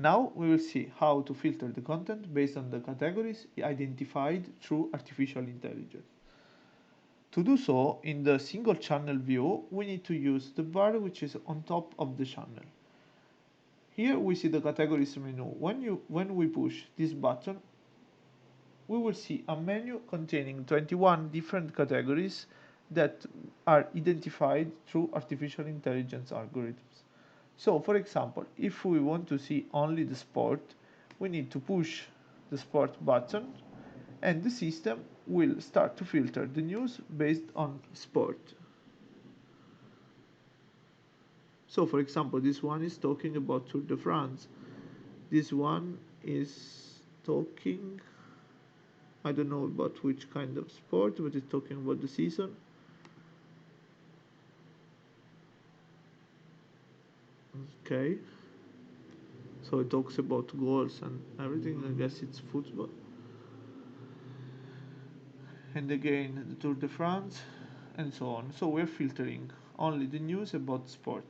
Now we will see how to filter the content based on the categories identified through artificial intelligence. To do so, in the single channel view, we need to use the bar which is on top of the channel. Here we see the categories menu. When we push this button, we will see a menu containing 21 different categories that are identified through artificial intelligence algorithms. So, for example, if we want to see only the sport, we need to push the sport button and the system will start to filter the news based on sport. So, for example, this one is talking about Tour de France. This one is talking, I don't know about which kind of sport, but it's talking about the season. Okay. So it talks about goals and everything. I guess it's football. And again, the Tour de France, and so on. So we're filtering only the news about sport.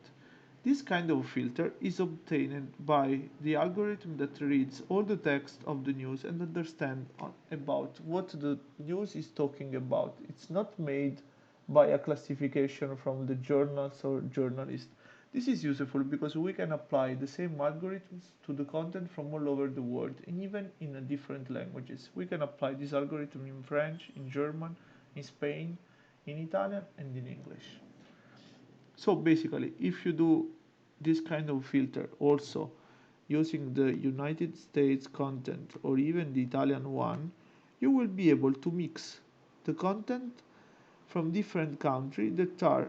This kind of filter is obtained by the algorithm that reads all the text of the news and understands about what the news is talking about. It's not made by a classification from the journals or journalists. This is useful because we can apply the same algorithms to the content from all over the world and even in different languages. We can apply this algorithm in French, in German, in Spain, in Italian, and in English. So basically, if you do this kind of filter also using the United States content or even the Italian one, you will be able to mix the content from different countries that are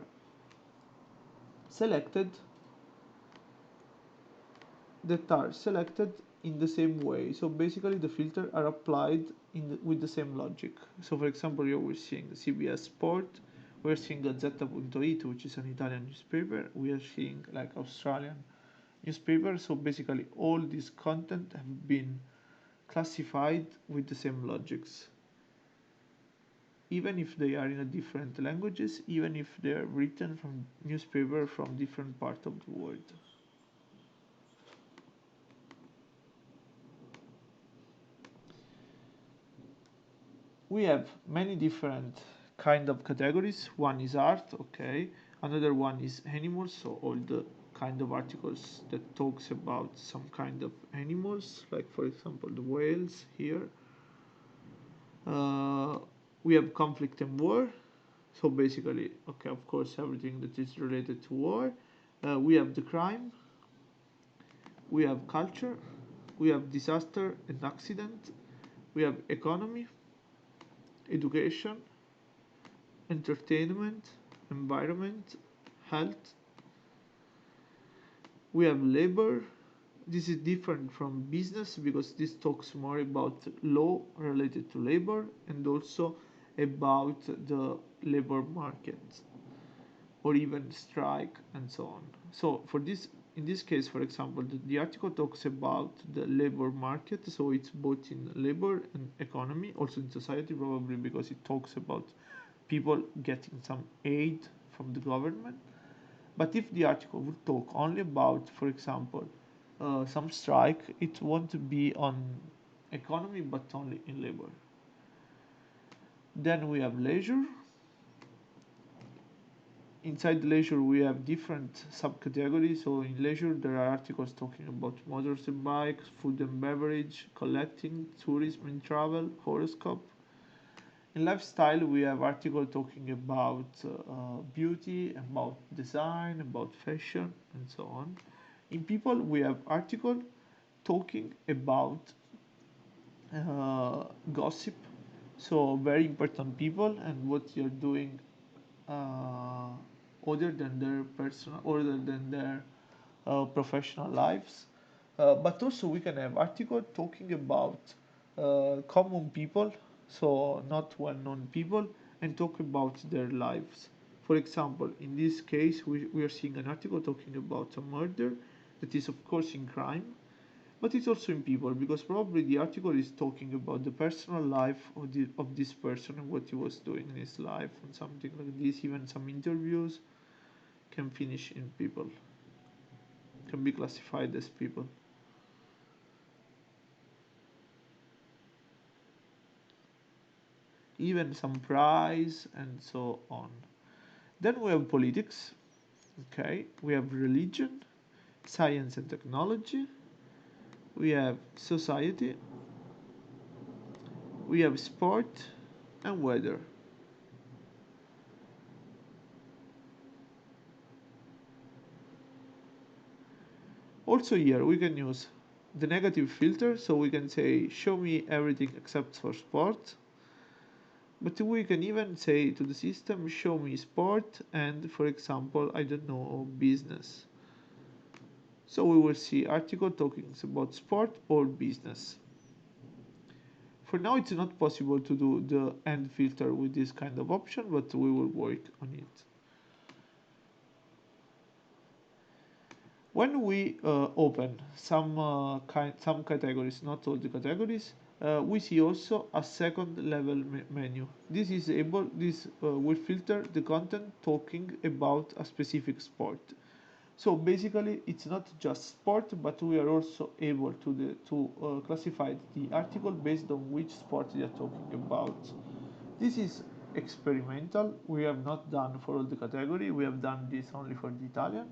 selected in the same way. So basically the filter are applied with the same logic. So for example, here we're seeing CBS Sport, we're seeing Gazzetta.it, which is an Italian newspaper, we are seeing like Australian newspaper. So basically all this content have been classified with the same logics. Even if they are in a different languages, even if they are written from newspaper from different part of the world. We have many different kind of categories. One is art, okay. Another one is animals, so all the kind of articles that talks about some kind of animals, like for example the whales here. We have conflict and war, so basically, okay, of course, everything that is related to war. We have the crime, we have culture, we have disaster and accident, we have economy, education, entertainment, environment, health. We have labor. This is different from business because this talks more about law related to labor and also about the labor market or even strike and so on. So for this, in this case, for example, the article talks about the labor market, so it's both in labor and economy, also in society probably because it talks about people getting some aid from the government. But if the article would talk only about, for example, some strike, it won't be on economy but only in labor. Then we have leisure. Inside leisure we have different subcategories. So in leisure there are articles talking about motors and bikes, food and beverage, collecting, tourism and travel, horoscope. In lifestyle we have articles talking about beauty, about design, about fashion and so on. In people we have article talking about gossip, so very important people and what you're doing uh, other than their personal, other than their professional lives. But also we can have article talking about common people, so not well-known people, and talk about their lives. For example, in this case, we are seeing an article talking about a murder that is, of course, in crime, but it's also in people because probably the article is talking about the personal life of this person and what he was doing in his life and something like this. Even some interviews can finish in people, can be classified as people. even some price and so on. Then we have politics, okay, we have religion, science and technology, we have society, we have sport and weather. Also here we can use the negative filter, so we can say show me everything except for sport. But we can even say to the system show me sport and, for example, I don't know, business. So we will see article talking about sport or business. For now it's not possible to do the end filter with this kind of option, but we will work on it. When we open some categories, not all the categories, we see also a second level menu. This will filter the content talking about a specific sport. So basically, it's not just sport, but we are also able to classify the article based on which sport they are talking about. This is experimental. We have not done for all the category. We have done this only for the Italian.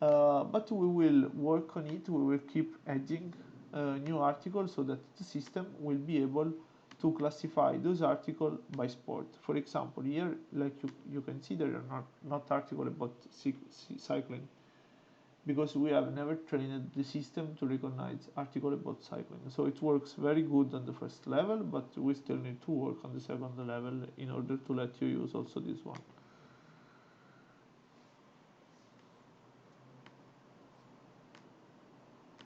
But we will work on it. We will keep adding new articles so that the system will be able to classify those articles by sport. For example, here, like you can see, there are not articles about cycling because we have never trained the system to recognize article about cycling. So it works very good on the first level, but we still need to work on the second level in order to let you use also this one.